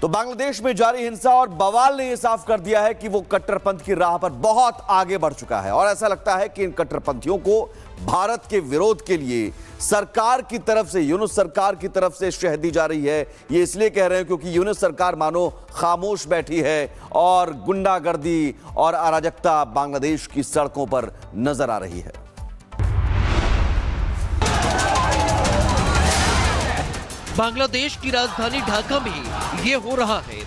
तो बांग्लादेश में जारी हिंसा और बवाल ने यह साफ कर दिया है कि वो कट्टरपंथ की राह पर बहुत आगे बढ़ चुका है और ऐसा लगता है कि इन कट्टरपंथियों को भारत के विरोध के लिए सरकार की तरफ से, यूनुस सरकार की तरफ से शह दी जा रही है। ये इसलिए कह रहे हैं क्योंकि यूनुस सरकार मानो खामोश बैठी है और गुंडागर्दी और अराजकता बांग्लादेश की सड़कों पर नजर आ रही है। बांग्लादेश की राजधानी ढाका में ये हो रहा है।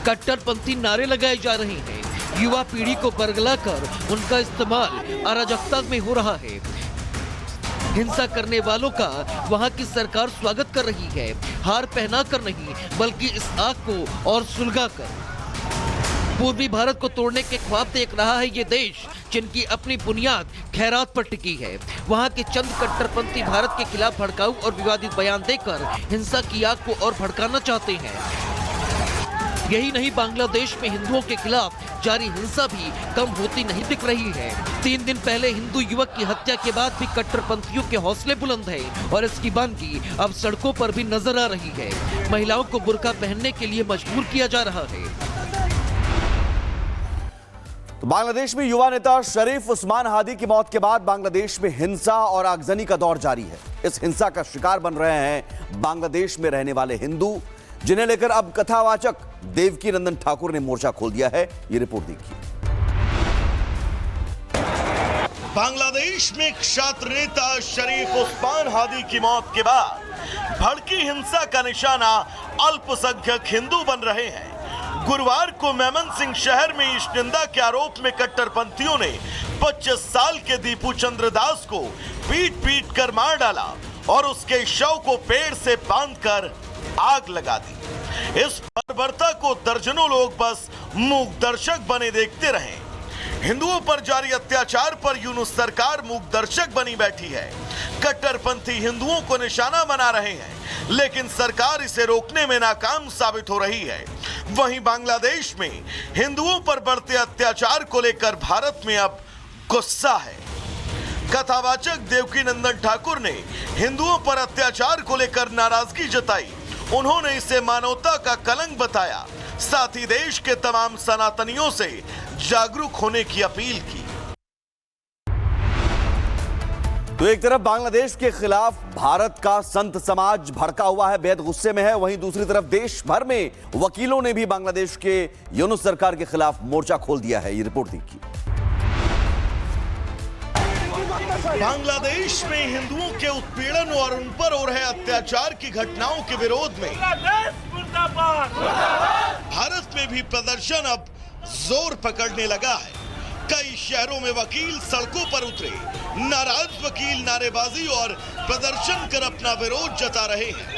कट्टरपंथी नारे लगाए जा रहे हैं। युवा पीढ़ी को बरगलाकर उनका इस्तेमाल अराजकता में हो रहा है। हिंसा करने वालों का वहां की सरकार स्वागत कर रही है, हार पहना कर नहीं बल्कि इस आग को और सुलगाकर। पूर्वी भारत को तोड़ने के ख्वाब देख रहा है ये देश, जिनकी अपनी बुनियाद खैरात पर टिकी है। वहां के चंद कट्टरपंथी भारत के खिलाफ भड़काऊ और विवादित बयान देकर हिंसा की आग को और भड़काना चाहते हैं। यही नहीं, बांग्लादेश में हिंदुओं के खिलाफ जारी हिंसा भी कम होती नहीं दिख रही है। 3 दिन पहले हिंदू युवक की हत्या के बाद भी कट्टरपंथियों के हौसले बुलंद हैं और इसकी बानगी अब सड़कों पर भी नजर आ रही है। महिलाओं को बुर्का पहनने के लिए मजबूर किया जा रहा है। तो बांग्लादेश में युवा नेता शरीफ उस्मान हादी की मौत के बाद बांग्लादेश में हिंसा और आगजनी का दौर जारी है। इस हिंसा का शिकार बन रहे हैं बांग्लादेश में रहने वाले हिंदू, जिन्हें लेकर अब कथावाचक देवकी नंदन ठाकुर ने मोर्चा खोल दिया है। ये रिपोर्ट देखिए। बांग्लादेश में छात्र नेता शरीफ उस्मान हादी की मौत के बाद भड़की हिंसा का निशाना अल्पसंख्यक हिंदू बन रहे हैं। गुरुवार को मेमनसिंह शहर में ईशनिंदा के आरोप में कट्टरपंथियों ने 25 साल के दीपू चंद्र दास को पीट कर मार डाला और उसके शव को पेड़ से बांधकर आग लगा दी। इस बर्बरता को दर्जनों लोग बस मूक दर्शक बने देखते रहे। हिंदुओं पर जारी अत्याचार पर यूनुस सरकार मूक दर्शक बनी बैठी है। कट्टरपंथी हिंदुओं को निशाना बना रहे हैं, लेकिन सरकार इसे रोकने में नाकाम साबित हो रही है। वहीं बांग्लादेश में हिंदुओं पर बढ़ते अत्याचार को लेकर भारत में अब गुस्सा है। कथावाचक देवकी नंदन ठाकुर ने हिंदुओं पर अत्याचार को लेकर नाराजगी जताई। उन्होंने इसे मानवता का कलंक बताया, साथ ही देश के तमाम सनातनियों से जागरूक होने की अपील की। तो एक तरफ बांग्लादेश के खिलाफ भारत का संत समाज भड़का हुआ है, बेहद गुस्से में है। वहीं दूसरी तरफ देश भर में वकीलों ने भी बांग्लादेश के यूनुस सरकार के खिलाफ मोर्चा खोल दिया है। ये रिपोर्ट देखिए। बांग्लादेश में हिंदुओं के उत्पीड़न और उन पर हो रहे अत्याचार की घटनाओं के विरोध में भारत में भी प्रदर्शन अब जोर पकड़ने लगा है। कई शहरों में वकील सड़कों पर उतरे। नाराज वकील नारेबाजी और प्रदर्शन कर अपना विरोध जता रहे हैं।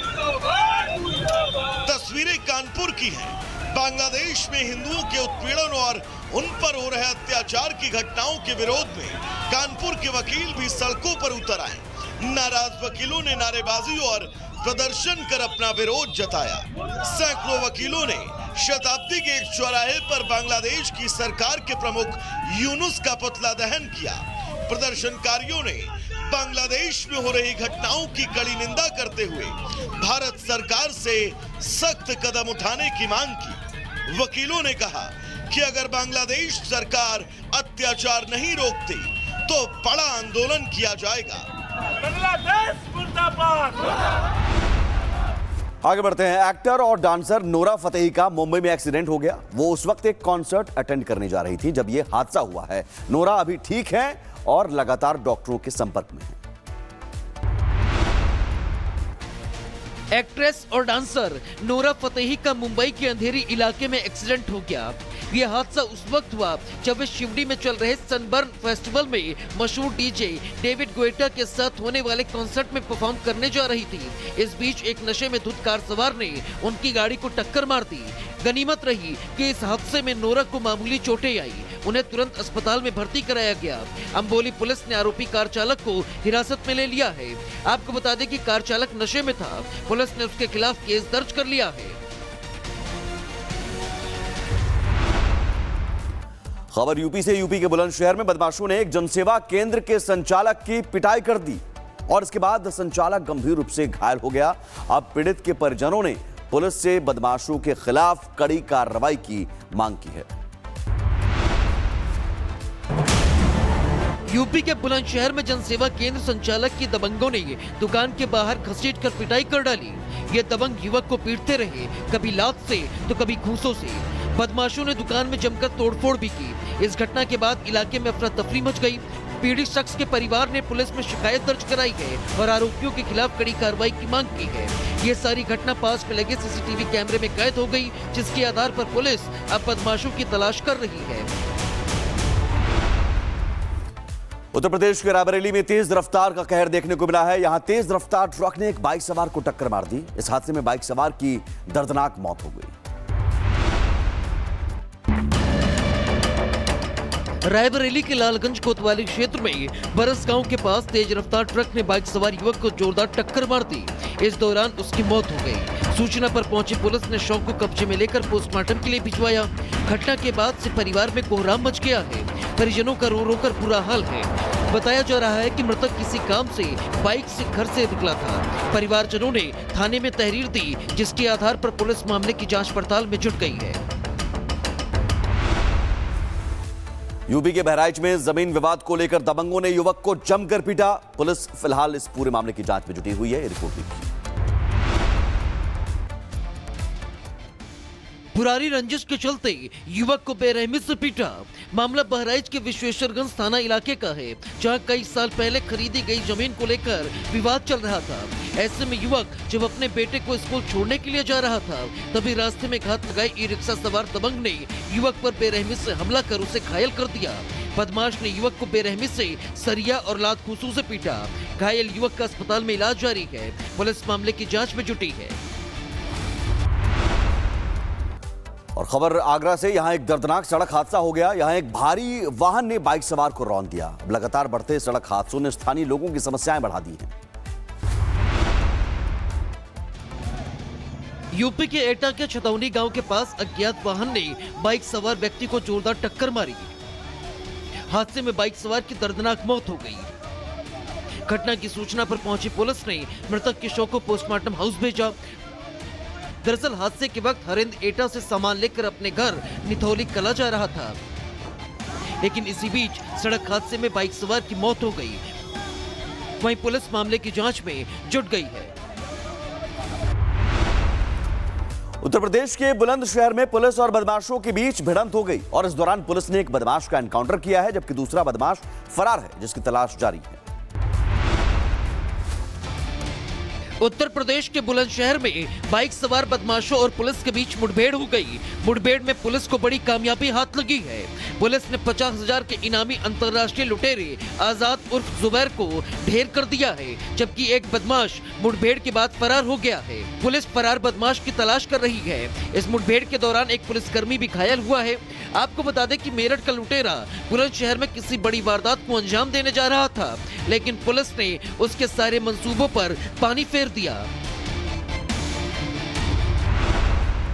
तस्वीरें कानपुर की हैं। बांग्लादेश में हिंदुओं के उत्पीड़न और उन पर हो रहे अत्याचार की घटनाओं के विरोध में कानपुर के वकील भी सड़कों पर उतर आए। नाराज वकीलों ने नारेबाजी और प्रदर्शन कर अपना विरोध जताया। सैकड़ों वकीलों ने शताब्दी के एक चौराहे पर बांग्लादेश की सरकार के प्रमुख यूनुस का पुतला दहन किया। प्रदर्शनकारियों ने बांग्लादेश में हो रही घटनाओं की कड़ी निंदा करते हुए भारत सरकार से सख्त कदम उठाने की मांग की। वकीलों ने कहा कि अगर बांग्लादेश सरकार अत्याचार नहीं रोकती तो बड़ा आंदोलन किया जाएगा। बांग्लादेश मुर्दाबाद। आगे बढ़ते हैं। एक्टर और डांसर नोरा फतेही का मुंबई में एक्सीडेंट हो गया। वो उस वक्त एक कॉन्सर्ट अटेंड करने जा रही थी जब ये हादसा हुआ है। नोरा अभी ठीक है और लगातार डॉक्टरों के संपर्क में है। एक्ट्रेस और डांसर नोरा फतेही का मुंबई के अंधेरी इलाके में एक्सीडेंट हो गया। यह हादसा उस वक्त हुआ जब वे शिवडी में चल रहे सनबर्न फेस्टिवल में मशहूर डीजे डेविड गुएटा के साथ होने वाले कॉन्सर्ट में परफॉर्म करने जा रही थी। इस बीच एक नशे में धुत कार सवार ने उनकी गाड़ी को टक्कर मार दी। गनीमत रही कि इस हादसे में नोरा को मामूली चोटें आई। उन्हें तुरंत अस्पताल में भर्ती कराया गया। अंबोली पुलिस ने आरोपी कार चालक को हिरासत में ले लिया है। आपको बता दें कि कार चालक नशे में था। पुलिस ने उसके खिलाफ केस दर्ज कर लिया है। खबर यूपी से। यूपी के बुलंदशहर में बदमाशों ने एक जनसेवा केंद्र के संचालक की पिटाई कर दी और इसके बाद संचालक गंभीर रूप से घायल हो गया। अब पीड़ित के परिजनों ने पुलिस से बदमाशों के खिलाफ कड़ी कार्रवाई की मांग की है। यूपी के बुलंदशहर में जनसेवा केंद्र संचालक की दबंगों ने दुकान के बाहर घसीटकर पिटाई कर डाली। ये दबंग युवक को पीटते रहे, कभी लात से तो कभी घूंसों से। बदमाशों ने दुकान में जमकर तोड़फोड़ भी की। इस घटना के बाद इलाके में अफरा तफरी मच गई। पीड़ित शख्स के परिवार ने पुलिस में शिकायत दर्ज कराई है और आरोपियों के खिलाफ कड़ी कार्रवाई की मांग की है। ये सारी घटना पास में लगे सीसीटीवी कैमरे में कैद हो गई, जिसके आधार पर पुलिस अब बदमाशों की तलाश कर रही है। उत्तर प्रदेश के रायबरेली में तेज रफ्तार का कहर देखने को मिला है। यहां तेज रफ्तार ट्रक ने एक बाइक सवार को टक्कर मार दी। इस हादसे में बाइक सवार की दर्दनाक मौत हो गई। रायबरेली के लालगंज कोतवाली क्षेत्र में बरस गांव के पास तेज रफ्तार ट्रक ने बाइक सवार युवक को जोरदार टक्कर मार दी। इस दौरान उसकी मौत हो गई। सूचना पर पहुंची पुलिस ने शव को कब्जे में लेकर पोस्टमार्टम के लिए भिजवाया। घटना के बाद से परिवार में कोहराम मच गया है। परिजनों का रो रो कर बुरा हाल है। बताया जा रहा है कि मृतक किसी काम से बाइक से घर से निकला था। परिवारजनों ने थाने में तहरीर दी, जिसके आधार पर पुलिस मामले की जांच पड़ताल में जुट गई है। यूपी के बहराइच में जमीन विवाद को लेकर दबंगों ने युवक को जमकर पीटा। पुलिस फिलहाल इस पूरे मामले की जांच में जुटी हुई है। रिपोर्ट देखिए। पुरानी रंजिश के चलते युवक को बेरहमी से पीटा। मामला बहराइच के विश्वेश्वरगंज थाना इलाके का है, जहां कई साल पहले खरीदी गई जमीन को लेकर विवाद चल रहा था। ऐसे में युवक जब अपने बेटे को स्कूल छोड़ने के लिए जा रहा था, तभी रास्ते में घात लगाई ई रिक्शा सवार दबंग ने युवक पर बेरहमी से हमला कर उसे घायल कर दिया। बदमाश ने युवक को बेरहमी से सरिया और लात घूंसों से पीटा। घायल युवक का अस्पताल में इलाज जारी है। पुलिस मामले की जाँच में जुटी है। और खबर आगरा से। यहां एक दर्दनाक सड़क हादसा हो गया। यहां एक भारी वाहन ने बाइक सवार को रौंद दिया। अब लगातार बढ़ते सड़क हादसों ने स्थानीय लोगों की समस्याएं बढ़ा दी हैं। यूपी के एटा के छतौनी गांव के पास अज्ञात वाहन ने बाइक सवार व्यक्ति को जोरदार टक्कर मारी। हादसे में बाइक सवार की दर्दनाक मौत हो गई। घटना की सूचना पर पहुंची पुलिस ने मृतक के शव को पोस्टमार्टम हाउस भेजा। दरअसल हादसे के वक्त हरिंद एटा से सामान लेकर अपने घर निथौली कला जा रहा था, लेकिन इसी बीच सड़क हादसे में बाइक सवार की मौत हो गई। वहीं पुलिस मामले की जांच में जुट गई है। उत्तर प्रदेश के बुलंदशहर में पुलिस और बदमाशों के बीच भिड़ंत हो गई और इस दौरान पुलिस ने एक बदमाश का एनकाउंटर किया है, जबकि दूसरा बदमाश फरार है, जिसकी तलाश जारी है। उत्तर प्रदेश के बुलंदशहर में बाइक सवार बदमाशों और पुलिस के बीच मुठभेड़ हो गई। मुठभेड़ में पुलिस को बड़ी कामयाबी हाथ लगी है। पुलिस ने 50,000 के इनामी अंतर्राष्ट्रीय लुटेरे आजाद उर्फ जुबैर को ढेर कर दिया है, जबकि एक बदमाश मुठभेड़ के बाद फरार हो गया है। पुलिस फरार बदमाश की तलाश कर रही है। इस मुठभेड़ के दौरान एक पुलिसकर्मी भी घायल हुआ है। आपको बता दें कि मेरठ का लुटेरा बुलंदशहर में किसी बड़ी वारदात को अंजाम देने जा रहा था, लेकिन पुलिस ने उसके सारे मंसूबों पर पानी फेर दिया।